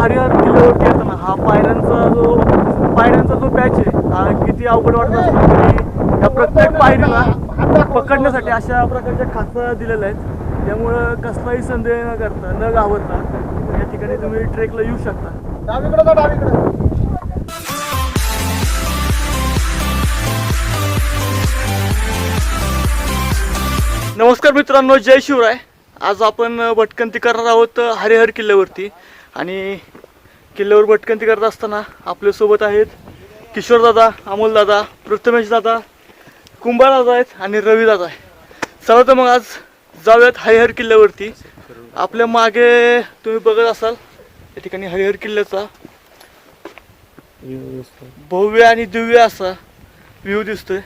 हरिहर किल्ल्यावरती येताना हा पायऱ्यांचा जो पॅच आहे हा किती अवघड वाटत असतो तरी या प्रत्येक पायरीला पकडण्यासाठी अशा प्रकारच्या खाचा दिलेल्या आहेत. त्यामुळं कसलाही संदेह न करता न घाबरता या ठिकाणी तुम्ही ट्रेकला येऊ शकता. नमस्कार मित्रांनो, जय शिवराय. आज आपण भटकंती करणार आहोत हरिहर किल्ल्यावरती आणि किल्ल्यावर भटकंती करत असताना आपल्यासोबत आहेत किशोरदादा, अमोलदादा, प्रथमेशदादा, कुंभारदादा आहेत आणि रविदादा आहे. चला तर मग आज जाऊयात हरिहर किल्ल्यावरती. आपल्या मागे तुम्ही बघत असाल या ठिकाणी हरिहर किल्ल्याचा भव्य आणि दिव्य असा व्ह्यू दिसतोय.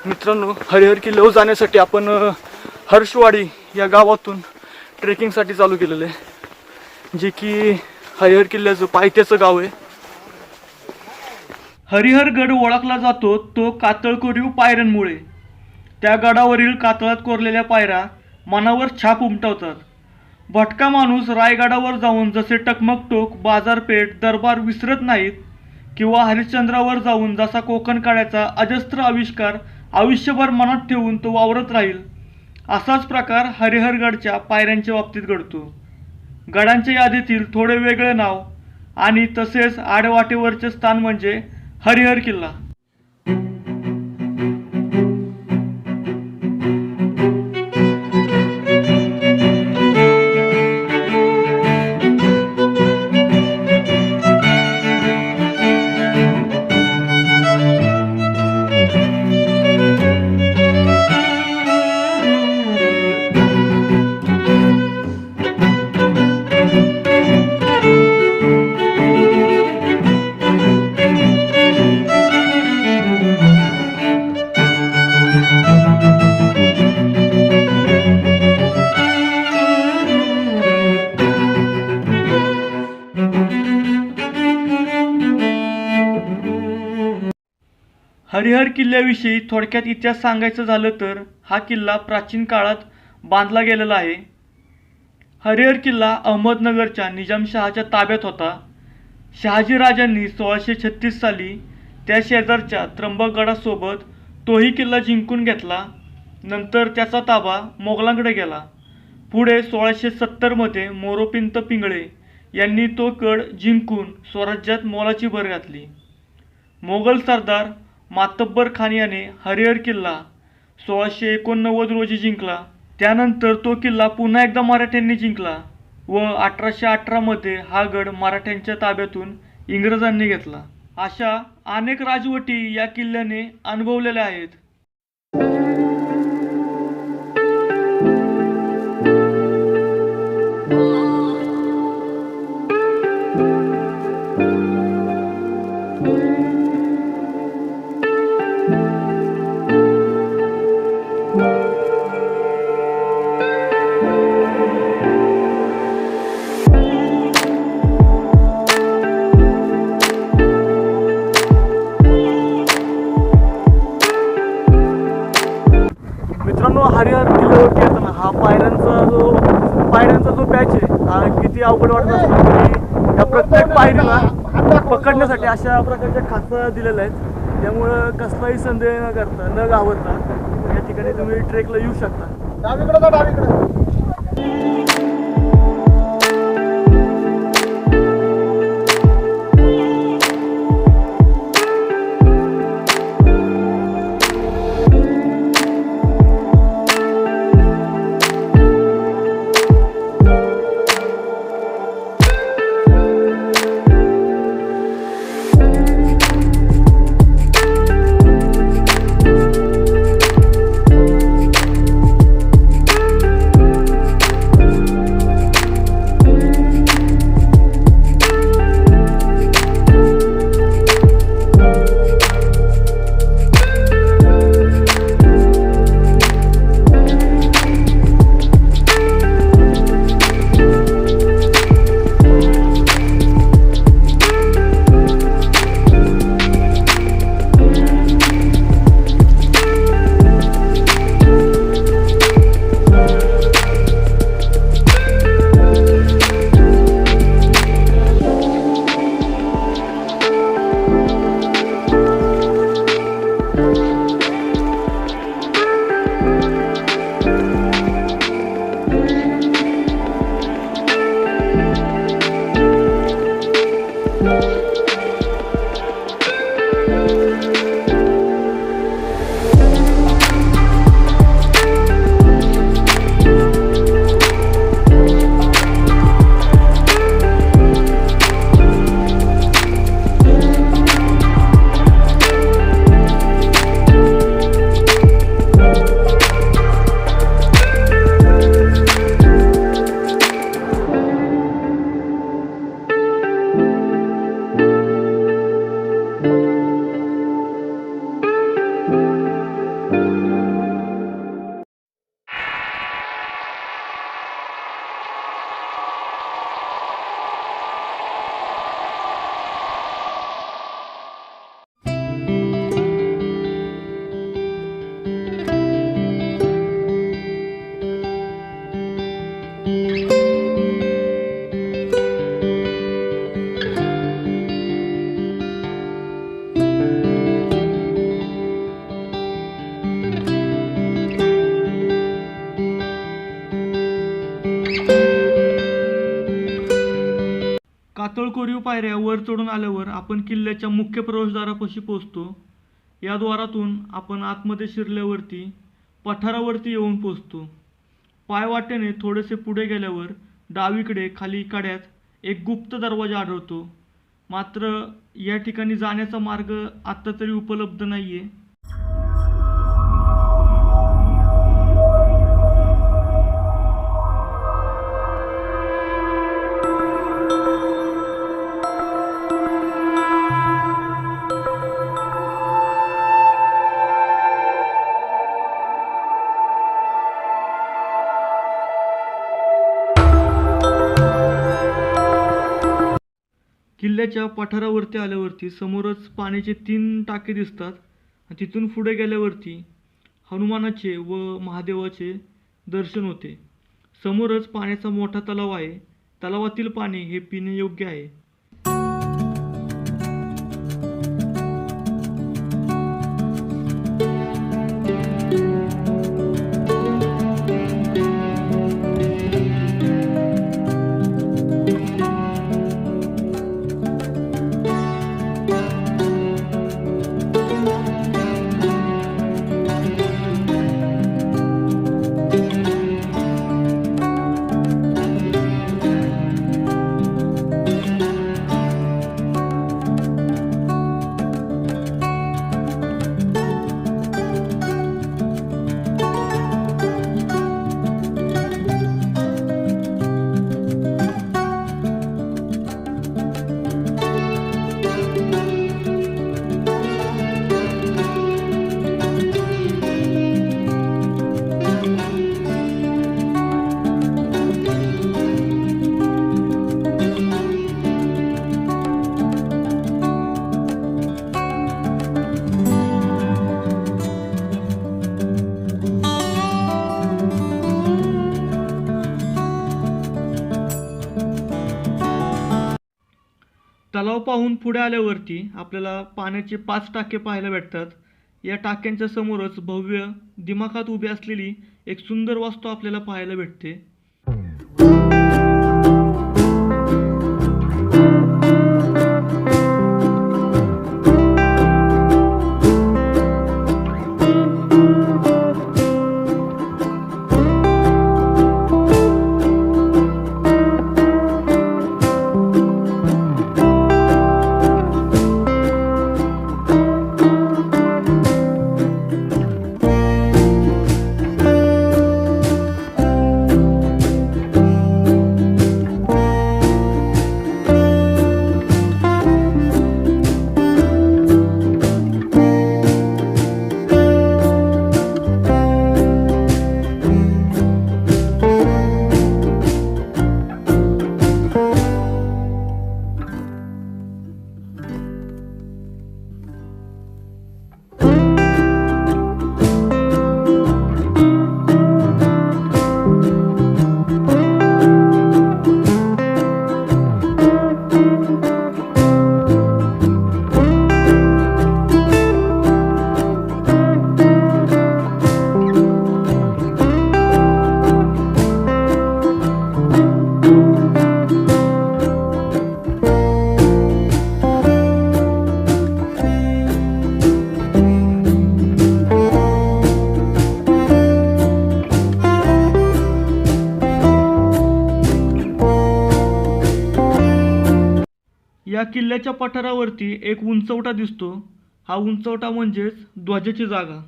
मित्रांनो, हरिहर किल्ल्यावर जाण्यासाठी आपण हर्षवाडी या गावातून ट्रेकिंगसाठी चालू केलेलं आहे, जे की हरिहर किल्ल्याचं पायथ्याचं गाव आहे. हरिहरगड ओळखला जातो तो कातळकोरीव पायऱ्यांमुळे. त्या गडावरील कातळात कोरलेल्या पायऱ्या मनावर छाप उमटवतात. भटका माणूस रायगडावर जाऊन जसे टकमक टोक, बाजारपेठ, दरबार विसरत नाहीत किंवा हरिश्चंद्रावर जाऊन जसा कोकण काळ्याचा अजस्त्र आविष्कार आयुष्यभर मनात ठेवून तो वावरत राहील, असाच प्रकार हरिहरगडच्या पायऱ्यांच्या बाबतीत घडतो. गडांच्या यादीतील थोडे वेगळे नाव आणि तसेच आडवाटेवरचे स्थान म्हणजे हरिहर किल्ला. हरिहर किल्ल्याविषयी थोडक्यात इतिहास सांगायचं झालं तर हा किल्ला प्राचीन काळात बांधला गेलेला आहे. हरिहर किल्ला अहमदनगरच्या निजामशहाच्या ताब्यात होता. शहाजी राजांनी 1636 साली त्या शेजारच्या त्र्यंबकगडासोबत तोही किल्ला जिंकून घेतला. नंतर त्याचा ताबा मोगलांकडे गेला. पुढे 1670 मध्ये मोरोपंत पिंगळे यांनी तो गड जिंकून स्वराज्यात मोलाची भर घातली. मोगल सरदार मातब्बर खान याने हरिहर किल्ला 1689 रोजी जिंकला. त्यानंतर तो किल्ला पुन्हा एकदा मराठ्यांनी जिंकला व 1818 मध्ये हा गड मराठ्यांच्या ताब्यातून इंग्रजांनी घेतला. अशा अनेक राजवटी या किल्ल्याने अनुभवलेल्या आहेत. हरिहर किल्ल्यावरती येताना हा पायऱ्यांचा जो पॅच आहे हा किती अवघड वाटत असतो तरी या प्रत्येक पायरीला पकडण्यासाठी अशा प्रकारच्या खाचा दिलेल्या आहेत. त्यामुळं कसलाही संदेह न करता न घाबरता या ठिकाणी तुम्ही ट्रेकला येऊ शकता. कातळकोरीव पायऱ्या वर चढून आल्यावर आपण किल्ल्याच्या मुख्य प्रवेशद्वारापाशी पोहोचतो. या द्वारातून आपण आतमध्ये शिरल्यावरती पठारावरती येऊन पोहोचतो. पायवाटेने थोडेसे पुढे गेल्यावर डावीकडे खाली कड्यात एक गुप्त दरवाजा आढळतो. मात्र या ठिकाणी जाण्याचा मार्ग आत्ता तरी उपलब्ध नाहीये. किल्ल्याच्या पठारावरती आल्यावरती समोरच पाण्याचे 3 टाके दिसतात. तिथून पुढे गेल्यावरती हनुमानाचे व महादेवाचे दर्शन होते. समोरच पाण्याचा मोठा तलाव आहे. तलावातील पाणी हे पिण्यायोग्य आहे. तलाव पाहून पुढे आल्यावरती आपल्याला पाण्याचे 5 टाके पाहायला भेटतात. या टाक्यांच्या समोरच भव्य दिमाखात उभी असलेली एक सुंदर वास्तू आपल्याला पाहायला भेटते. किल्ल्याच्या पठारावरती एक उंचवटा दिसतो. हा उंचवटा म्हणजेच ध्वजाची जागा.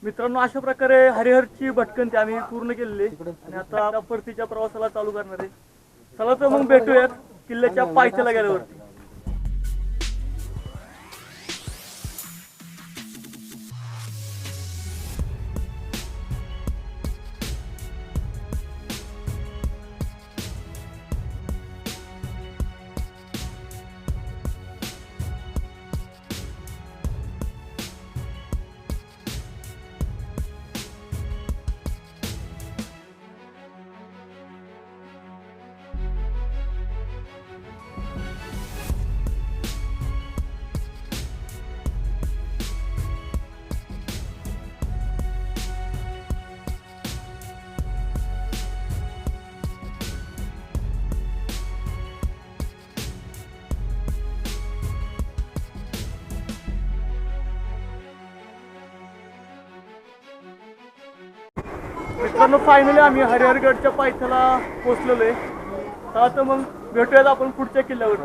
मित्रांनो, अशा प्रकारे हरिहरची भटकंती आम्ही पूर्ण केलेली आणि आता परतीच्या प्रवासाला चालू करणार आहे. चला तर मग भेटूयात किल्ल्याच्या पायथ्याला गेल्यावरती. मित्रांनो, फायनली आम्ही हरिहरगडच्या पायथ्याला पोहोचलेलो आहे. आता मग भेटूयात आपण पुढच्या किल्ल्यावर.